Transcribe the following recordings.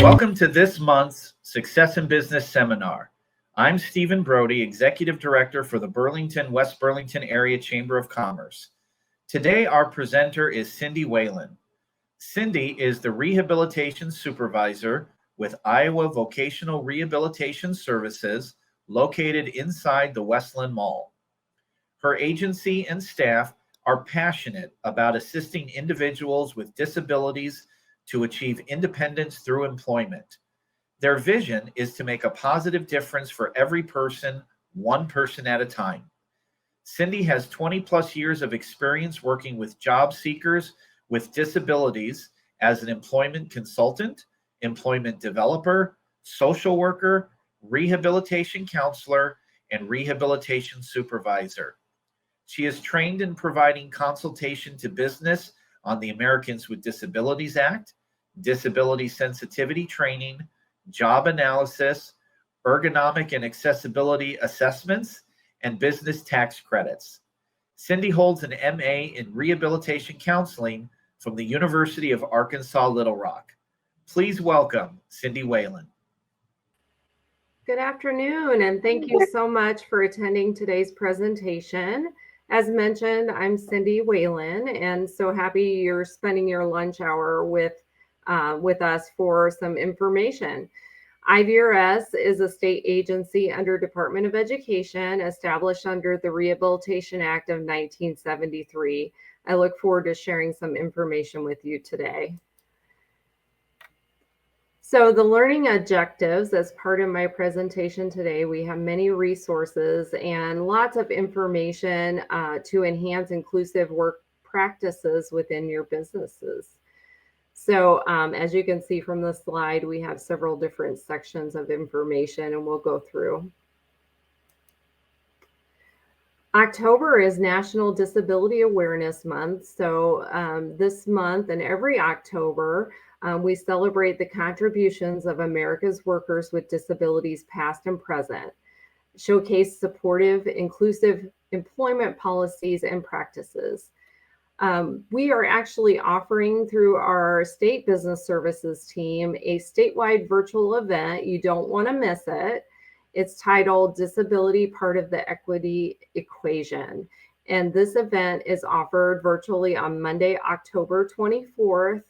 Welcome to this month's Success in Business Seminar. I'm Stephen Brody, Executive Director for the Burlington, West Burlington Area Chamber of Commerce. Today, our presenter is Cindy Whalen. Cindy is the Rehabilitation Supervisor with Iowa Vocational Rehabilitation Services located inside the Westland Mall. Her agency and staff are passionate about assisting individuals with disabilities to achieve independence through employment. Their vision is to make a positive difference for every person, one person at a time. Cindy has 20 plus years of experience working with job seekers with disabilities as an employment consultant, employment developer, social worker, rehabilitation counselor, and rehabilitation supervisor. She is trained in providing consultation to business on the Americans with Disabilities Act, disability sensitivity training, job analysis, ergonomic and accessibility assessments, and business tax credits. Cindy holds an MA in rehabilitation counseling from the University of Arkansas Little Rock. Please welcome Cindy Whalen. Good afternoon, and thank you so much for attending today's presentation. As mentioned, I'm Cindy Whalen, and so happy you're spending your lunch hour with us for some information. IVRS is a state agency under Department of Education established under the Rehabilitation Act of 1973. I look forward to sharing some information with you today. So the learning objectives as part of my presentation today, we have many resources and lots of information to enhance inclusive work practices within your businesses. So as you can see from the slide, we have several different sections of information and we'll go through. October is National Disability Awareness Month. So this month and every October, we celebrate the contributions of America's workers with disabilities past and present, showcase supportive, inclusive employment policies and practices. We are actually offering through our state business services team a statewide virtual event. You don't want to miss it. It's titled Disability Part of the Equity Equation. And this event is offered virtually on Monday, October 24th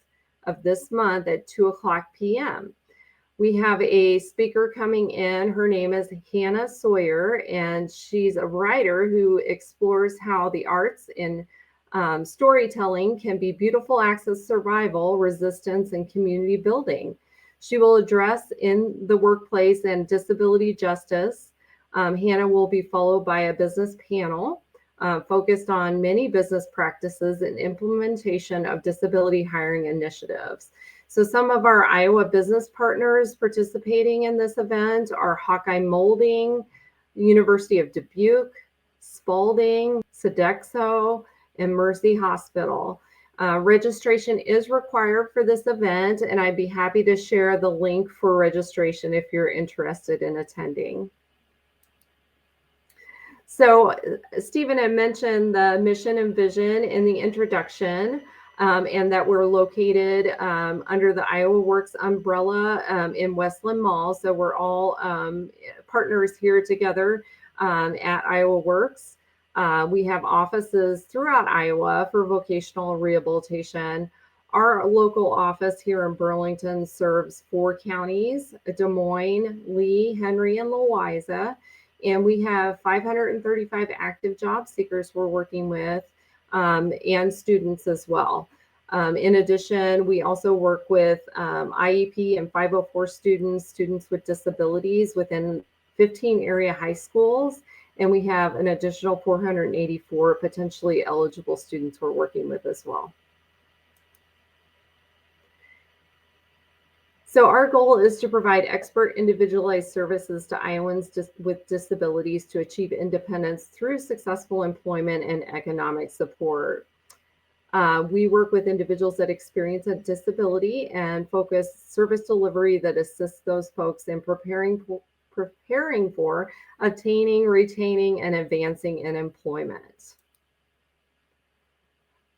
of this month at 2:00 p.m. We have a speaker coming in. Her name is Hannah Sawyer, and she's a writer who explores how the arts in storytelling can be beautiful acts of survival, resistance, and community building. She will address in the workplace and disability justice. Hannah will be followed by a business panel focused on many business practices and implementation of disability hiring initiatives. So some of our Iowa business partners participating in this event are Hawkeye Molding, University of Dubuque, Spalding, Sodexo, and Mercy Hospital. Registration is required for this event, and I'd be happy to share the link for registration if you're interested in attending. So Stephen had mentioned the mission and vision in the introduction, and that we're located under the Iowa Works umbrella in Westland Mall. So we're all partners here together at Iowa Works. We have offices throughout Iowa for vocational rehabilitation. Our local office here in Burlington serves 4 counties, Des Moines, Lee, Henry, and Louisa. And we have 535 active job seekers we're working with and students as well. In addition, we also work with IEP and 504 students with disabilities within 15 area high schools. And we have an additional 484 potentially eligible students we're working with as well. So our goal is to provide expert individualized services to Iowans with disabilities to achieve independence through successful employment and economic support. We work with individuals that experience a disability and focus service delivery that assists those folks in preparing for attaining, retaining, and advancing in employment.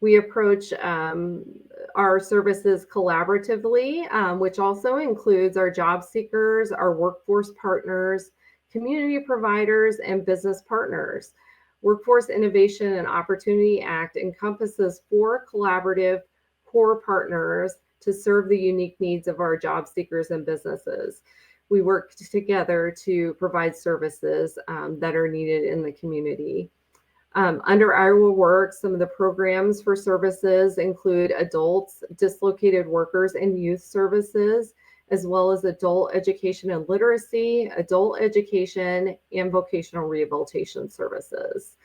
We approach our services collaboratively, which also includes our job seekers, our workforce partners, community providers, and business partners. Workforce Innovation and Opportunity Act encompasses 4 collaborative core partners to serve the unique needs of our job seekers and businesses. We work together to provide services that are needed in the community. Under Iowa Works, some of the programs for services include adults, dislocated workers, and youth services, as well as adult education and literacy, adult education, and vocational rehabilitation services.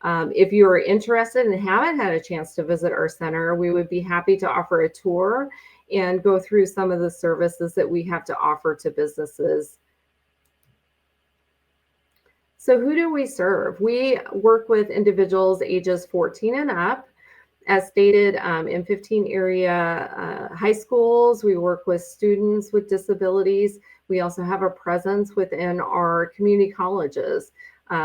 If you are interested and haven't had a chance to visit our center, we would be happy to offer a tour and go through some of the services that we have to offer to businesses. So who do we serve? We work with individuals ages 14 and up. As stated, in 15 area high schools, we work with students with disabilities. We also have a presence within our community colleges.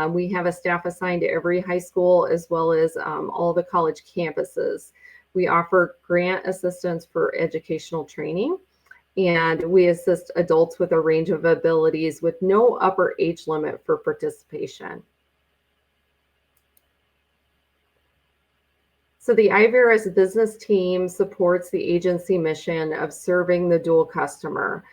We have a staff assigned to every high school as well as all the college campuses. We offer grant assistance for educational training, and we assist adults with a range of abilities with no upper age limit for participation. So the IVRS business team supports the agency mission of serving the dual customer,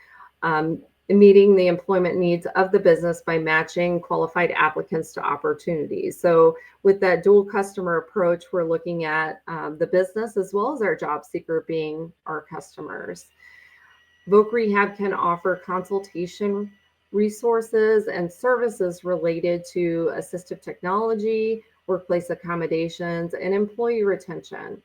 meeting the employment needs of the business by matching qualified applicants to opportunities. So with that dual customer approach, we're looking at the business as well as our job seeker being our customers. Voc Rehab can offer consultation resources and services related to assistive technology, workplace accommodations, and employee retention.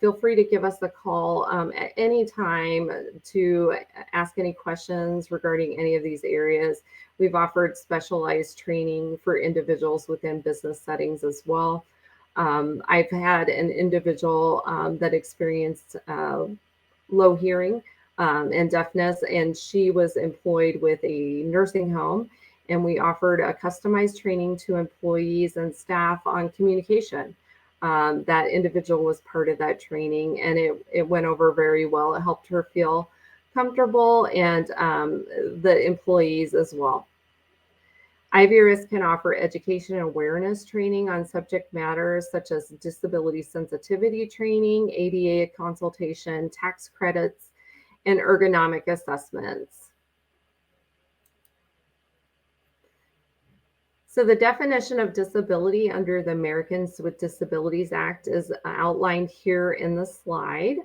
Feel free to give us a call at any time to ask any questions regarding any of these areas. We've offered specialized training for individuals within business settings as well. I've had an individual that experienced low hearing and deafness, and she was employed with a nursing home, and we offered a customized training to employees and staff on communication. That individual was part of that training, and it went over very well. It helped her feel comfortable, and the employees as well. IVRS can offer education and awareness training on subject matters such as disability sensitivity training, ADA consultation, tax credits, and ergonomic assessments. So the definition of disability under the Americans with Disabilities Act is outlined here in the slide.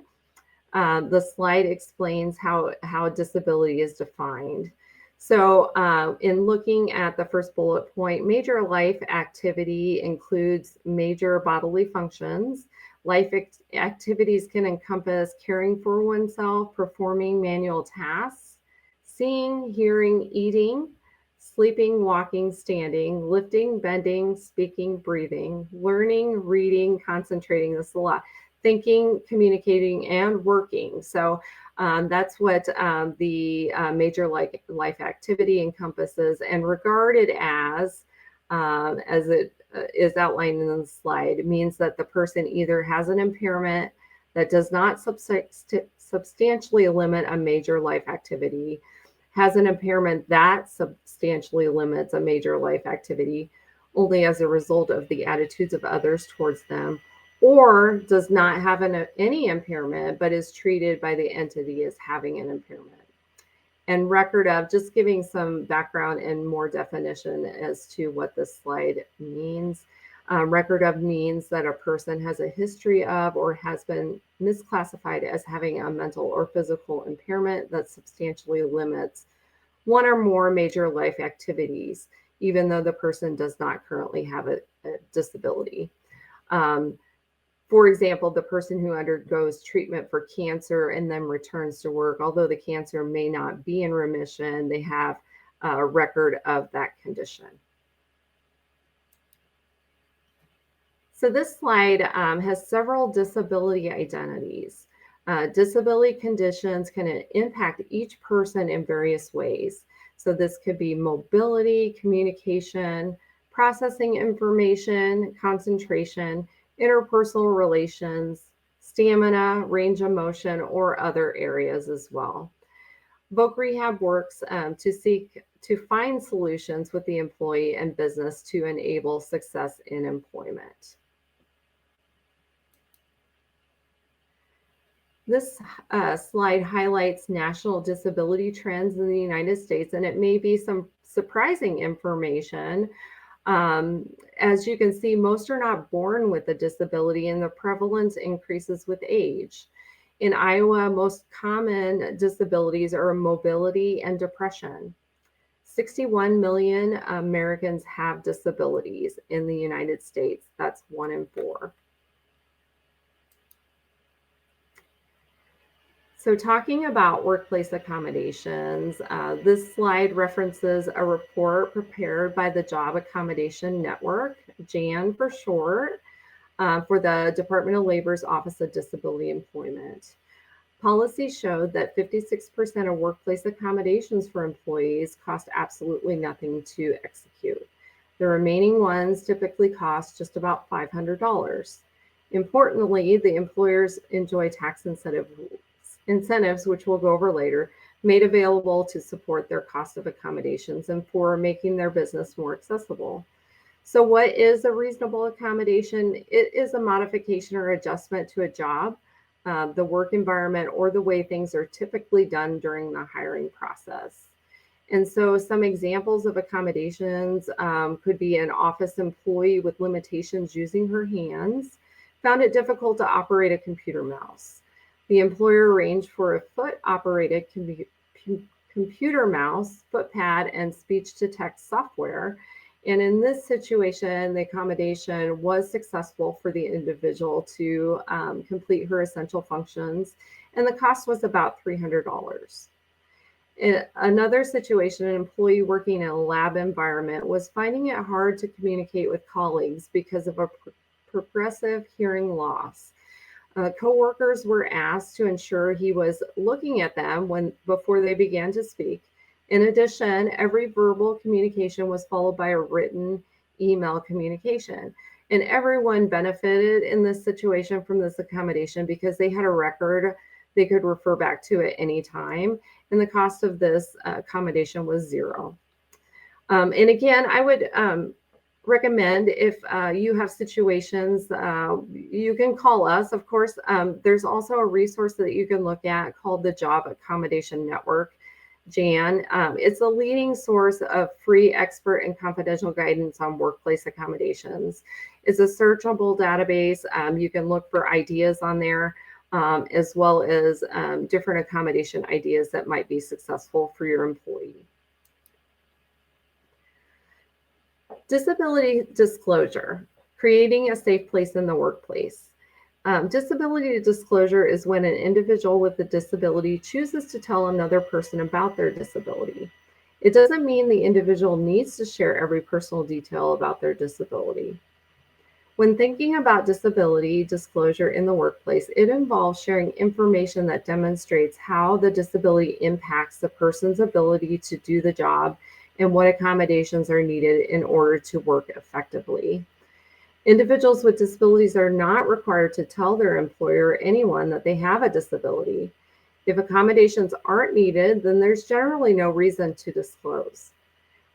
The slide explains how disability is defined. So in looking at the first bullet point, major life activity includes major bodily functions. Life activities can encompass caring for oneself, performing manual tasks, seeing, hearing, eating, sleeping, walking, standing, lifting, bending, speaking, breathing, learning, reading, concentrating, this is a lot, thinking, communicating, and working. So that's what the major life activity encompasses, and regarded as it is outlined in the slide, it means that the person either has an impairment that does not substantially limit a major life activity, has an impairment that substantially limits a major life activity only as a result of the attitudes of others towards them, or does not have any impairment but is treated by the entity as having an impairment. And record of, just giving some background and more definition as to what this slide means. Record of means that a person has a history of or has been misclassified as having a mental or physical impairment that substantially limits one or more major life activities, even though the person does not currently have a disability. For example, the person who undergoes treatment for cancer and then returns to work, although the cancer may not be in remission, they have a record of that condition. So this slide has several disability identities. Disability conditions can impact each person in various ways. So this could be mobility, communication, processing information, concentration, interpersonal relations, stamina, range of motion, or other areas as well. Voc Rehab works to find solutions with the employee and business to enable success in employment. This slide highlights national disability trends in the United States, and it may be some surprising information. As you can see, most are not born with a disability, and the prevalence increases with age. In Iowa, most common disabilities are mobility and depression. 61 million Americans have disabilities in the United States. That's 1 in 4. So talking about workplace accommodations, this slide references a report prepared by the Job Accommodation Network, JAN for short, for the Department of Labor's Office of Disability Employment. Policy showed that 56% of workplace accommodations for employees cost absolutely nothing to execute. The remaining ones typically cost just about $500. Importantly, the employers enjoy tax incentives, which we'll go over later, made available to support their cost of accommodations and for making their business more accessible. So what is a reasonable accommodation? It is a modification or adjustment to a job, the work environment, or the way things are typically done during the hiring process. And so some examples of accommodations could be an office employee with limitations using her hands, found it difficult to operate a computer mouse. The employer arranged for a foot-operated computer mouse, footpad, and speech-to-text software. And in this situation, the accommodation was successful for the individual to complete her essential functions, and the cost was about $300. In another situation, an employee working in a lab environment was finding it hard to communicate with colleagues because of a progressive hearing loss. Coworkers were asked to ensure he was looking at them before they began to speak. In addition, every verbal communication was followed by a written email communication. And everyone benefited in this situation from this accommodation because they had a record they could refer back to at any time. And the cost of this accommodation was $0. And again, I would recommend if you have situations, you can call us, of course. There's also a resource that you can look at called the Job Accommodation Network, JAN. It's a leading source of free, expert, and confidential guidance on workplace accommodations. It's a searchable database. You can look for ideas on there, as well as different accommodation ideas that might be successful for your employee. Disability disclosure, creating a safe place in the workplace. Disability disclosure is when an individual with a disability chooses to tell another person about their disability. It doesn't mean the individual needs to share every personal detail about their disability. When thinking about disability disclosure in the workplace, it involves sharing information that demonstrates how the disability impacts the person's ability to do the job and what accommodations are needed in order to work effectively. Individuals with disabilities are not required to tell their employer or anyone that they have a disability. If accommodations aren't needed, then there's generally no reason to disclose.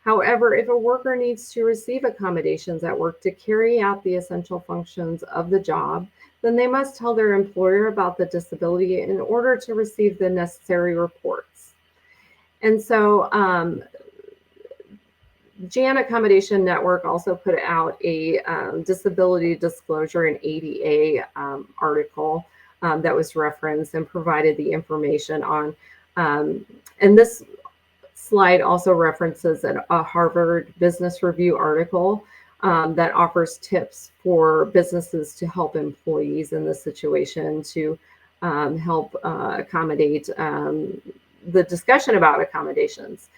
However, if a worker needs to receive accommodations at work to carry out the essential functions of the job, then they must tell their employer about the disability in order to receive the necessary reports. And so JAN Accommodation Network also put out a disability disclosure and ADA article that was referenced and provided the information on. And this slide also references a Harvard Business Review article that offers tips for businesses to help employees in this situation to help accommodate the discussion about accommodations.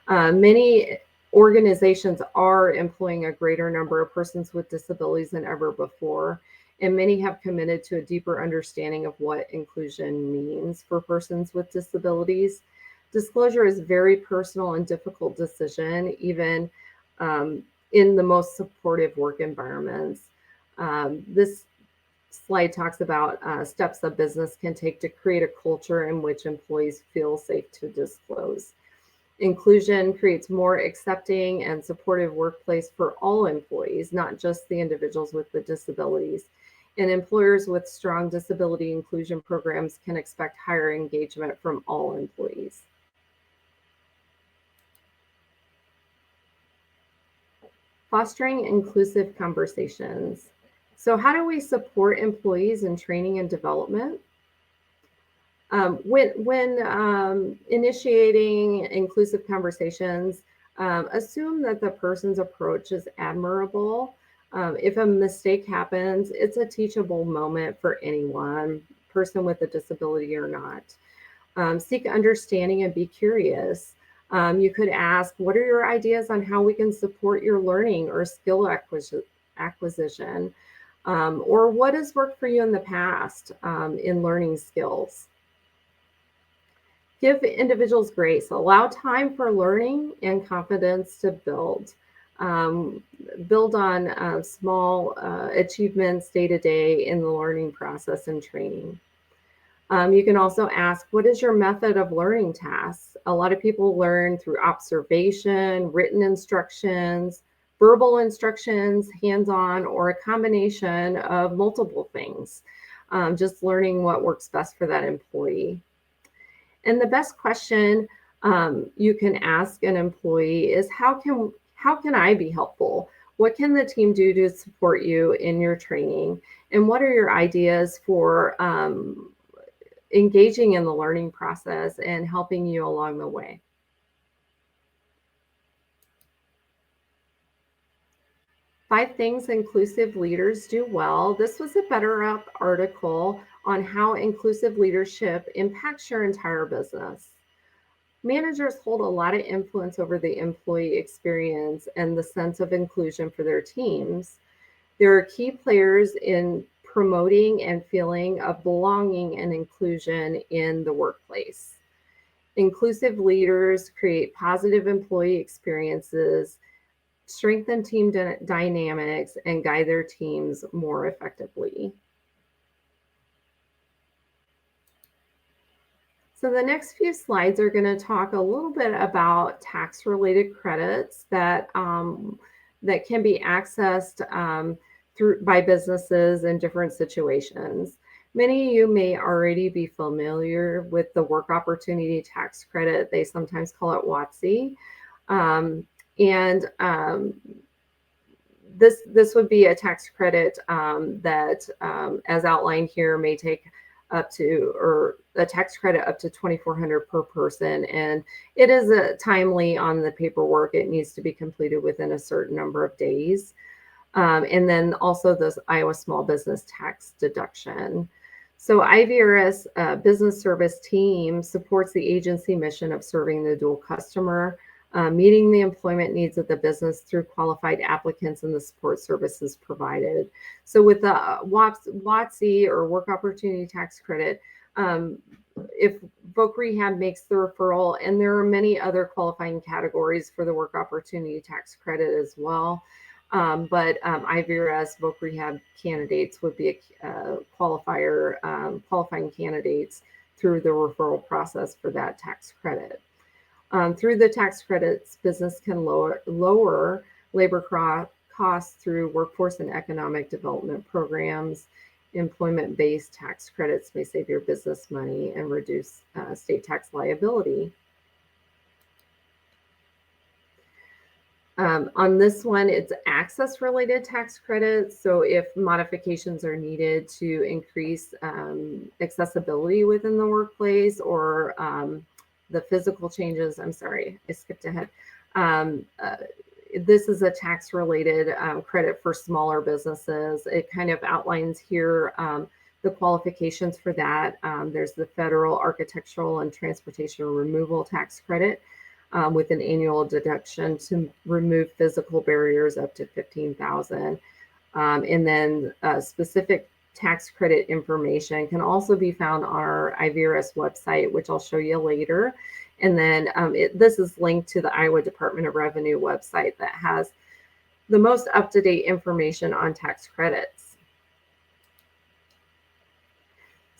Many organizations are employing a greater number of persons with disabilities than ever before, and many have committed to a deeper understanding of what inclusion means for persons with disabilities. Disclosure is a very personal and difficult decision, even in the most supportive work environments. This slide talks about steps a business can take to create a culture in which employees feel safe to disclose. Inclusion creates more accepting and supportive workplace for all employees, not just the individuals with the disabilities. And employers with strong disability inclusion programs can expect higher engagement from all employees. Fostering inclusive conversations. So how do we support employees in training and development? When initiating inclusive conversations, assume that the person's approach is admirable. If a mistake happens, it's a teachable moment for anyone, person with a disability or not. Seek understanding and be curious. You could ask, what are your ideas on how we can support your learning or skill acquisition? Or what has worked for you in the past in learning skills? Give individuals grace. Allow time for learning and confidence to build. Build on small achievements day to day in the learning process and training. You can also ask, what is your method of learning tasks? A lot of people learn through observation, written instructions, verbal instructions, hands-on, or a combination of multiple things. Just learning what works best for that employee. And the best question you can ask an employee is, how can I be helpful? What can the team do to support you in your training? And what are your ideas for engaging in the learning process and helping you along the way? Five things inclusive leaders do well. This was a Better Up article on how inclusive leadership impacts your entire business. Managers hold a lot of influence over the employee experience and the sense of inclusion for their teams. There are key players in promoting and feeling of belonging and inclusion in the workplace. Inclusive leaders create positive employee experiences, strengthen team dynamics, and guide their teams more effectively. So the next few slides are going to talk a little bit about tax-related credits that that can be accessed by businesses in different situations. Many of you may already be familiar with the Work Opportunity Tax Credit. They sometimes call it WOTC. This would be a tax credit that, as outlined here, may take up to, or a tax credit up to $2,400 per person. And it is timely on the paperwork. It needs to be completed within a certain number of days. And then also this Iowa Small Business Tax Deduction. So IVRS Business Service Team supports the agency mission of serving the dual customer, meeting the employment needs of the business through qualified applicants and the support services provided. So with the WOTC or Work Opportunity Tax Credit, if Voc Rehab makes the referral, and there are many other qualifying categories for the Work Opportunity Tax Credit as well, but IVRS Voc Rehab candidates would be a qualifying candidates through the referral process for that tax credit. Through the tax credits, business can lower labor costs through workforce and economic development programs. Employment-based tax credits may save your business money and reduce state tax liability. On this one, it's access-related tax credits. So if modifications are needed to increase accessibility within the workplace, or the physical changes, I'm sorry, I skipped ahead. This is a tax-related credit for smaller businesses. It kind of outlines here the qualifications for that. There's the Federal Architectural and Transportation Removal Tax Credit with an annual deduction to remove physical barriers up to $15,000. And then specific tax credit information can also be found on our IVRS website, which I'll show you later. And then this is linked to the Iowa Department of Revenue website that has the most up-to-date information on tax credits.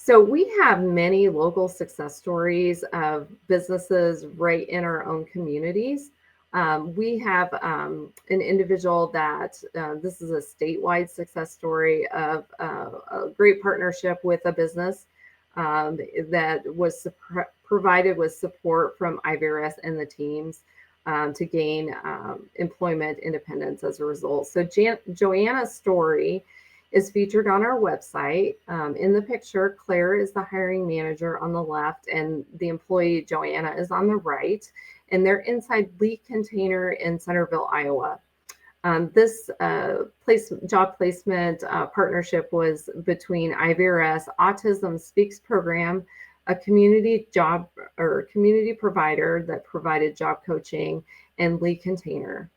So we have many local success stories of businesses right in our own communities. We have an individual that this is a statewide success story of a great partnership with a business that was provided with support from IVRS and the teams to gain employment independence as a result. So Joanna's story is featured on our website. In the picture, Claire is the hiring manager on the left, and the employee Joanna is on the right, and they're inside Lee Container in Centerville, Iowa. This job placement partnership was between IVRS Autism Speaks program, a community provider that provided job coaching, and Lee Container.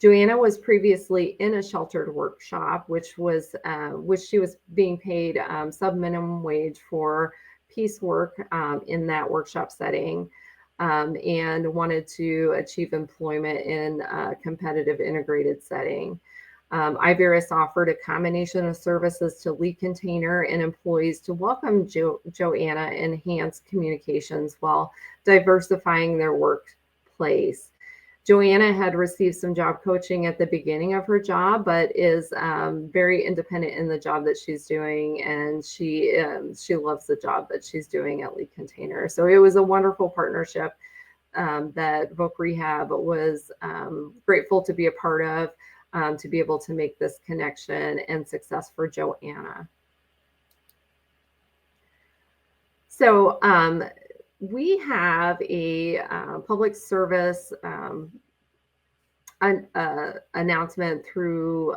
Joanna was previously in a sheltered workshop, which she was being paid sub-minimum wage for piecework in that workshop setting, and wanted to achieve employment in a competitive integrated setting. IVRS offered a combination of services to Lee Container and employees to welcome Joanna and enhance communications while diversifying their workplace. Joanna had received some job coaching at the beginning of her job, but is very independent in the job that she's doing, and she loves the job that she's doing at Lee Container. So it was a wonderful partnership that Voc Rehab was grateful to be a part of, to be able to make this connection and success for Joanna. So we have a public service announcement through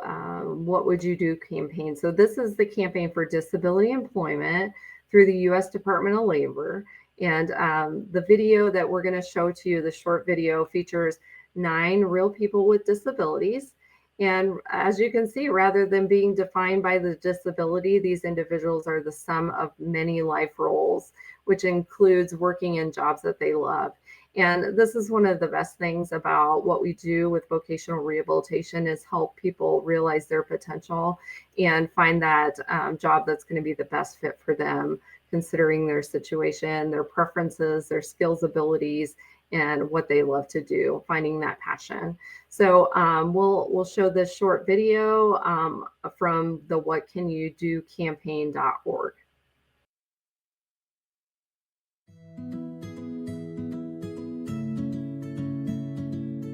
What Would You Do campaign. So this is the campaign for disability employment through the U.S. Department of Labor. And the video that we're going to show to you, the short video, features 9 real people with disabilities. And as you can see, rather than being defined by the disability, these individuals are the sum of many life roles, which includes working in jobs that they love. And this is one of the best things about what we do with vocational rehabilitation, is help people realize their potential and find that job that's going to be the best fit for them, considering their situation, their preferences, their skills, abilities, and what they love to do, finding that passion. So we'll show this short video from the What Can You Do campaign.org.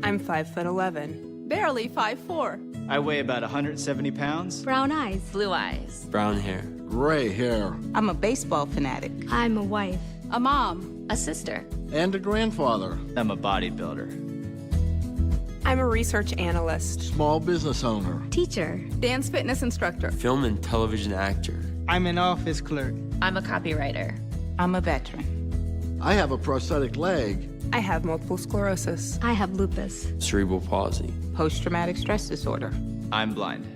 I'm 5'11", barely 5'4". I weigh about 170 pounds. Brown eyes. Blue eyes. Brown hair. Gray hair. I'm a baseball fanatic. I'm a wife. A mom. A sister. And a grandfather. I'm a bodybuilder. I'm a research analyst. Small business owner. Teacher. Dance fitness instructor. Film and television actor. I'm an office clerk. I'm a copywriter. I'm a veteran. I have a prosthetic leg. I have multiple sclerosis. I have lupus. Cerebral palsy. Post-traumatic stress disorder. I'm blind.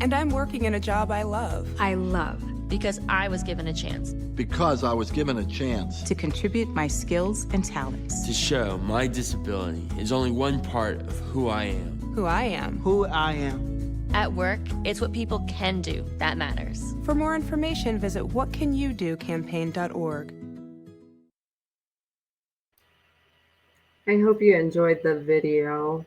And I'm working in a job I love. I love. Because I was given a chance. Because I was given a chance. To contribute my skills and talents. To show my disability is only one part of who I am. Who I am. Who I am. At work, it's what people can do that matters. For more information, visit whatcanyoudocampaign.org. I hope you enjoyed the video.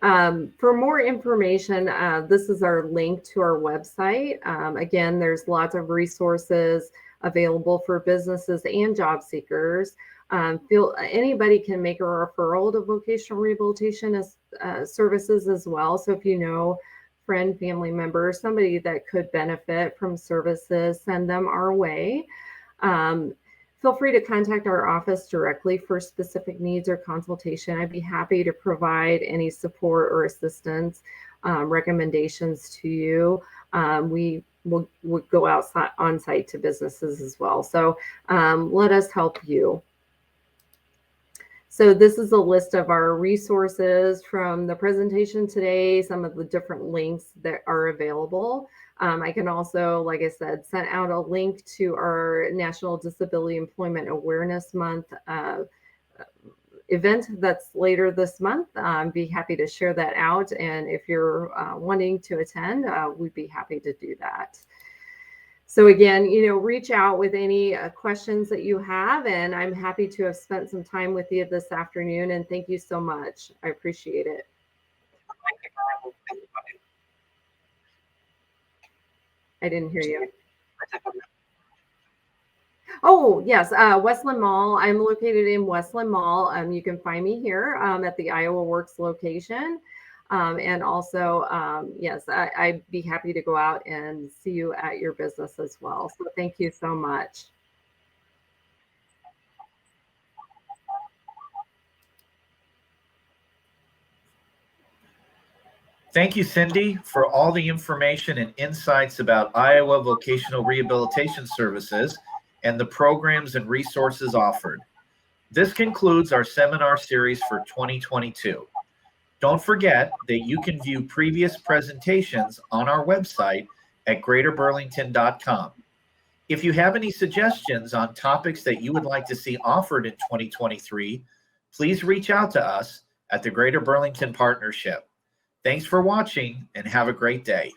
For more information, this is our link to our website. Again, there's lots of resources available for businesses and job seekers. Anybody can make a referral to vocational rehabilitation services as well. So if you know friend, family member, somebody that could benefit from services, send them our way. Feel free to contact our office directly for specific needs or consultation. I'd be happy to provide any support or assistance, recommendations to you. We will go outside on site to businesses as well. So let us help you. So this is a list of our resources from the presentation today, some of the different links that are available. I can also, like I said, send out a link to our National Disability Employment Awareness Month event that's later this month. Be happy to share that out. And if you're wanting to attend, we'd be happy to do that. So again, reach out with any questions that you have, and I'm happy to have spent some time with you this afternoon. And thank you so much. I appreciate it. I didn't hear you. Oh, yes, Westland Mall. I'm located in Westland Mall. You can find me here at the Iowa Works location. And also, yes, I'd be happy to go out and see you at your business as well. So thank you so much. Thank you, Cindy, for all the information and insights about Iowa Vocational Rehabilitation Services and the programs and resources offered. This concludes our seminar series for 2022. Don't forget that you can view previous presentations on our website at greaterburlington.com. If you have any suggestions on topics that you would like to see offered in 2023, please reach out to us at the Greater Burlington Partnership. Thanks for watching and have a great day.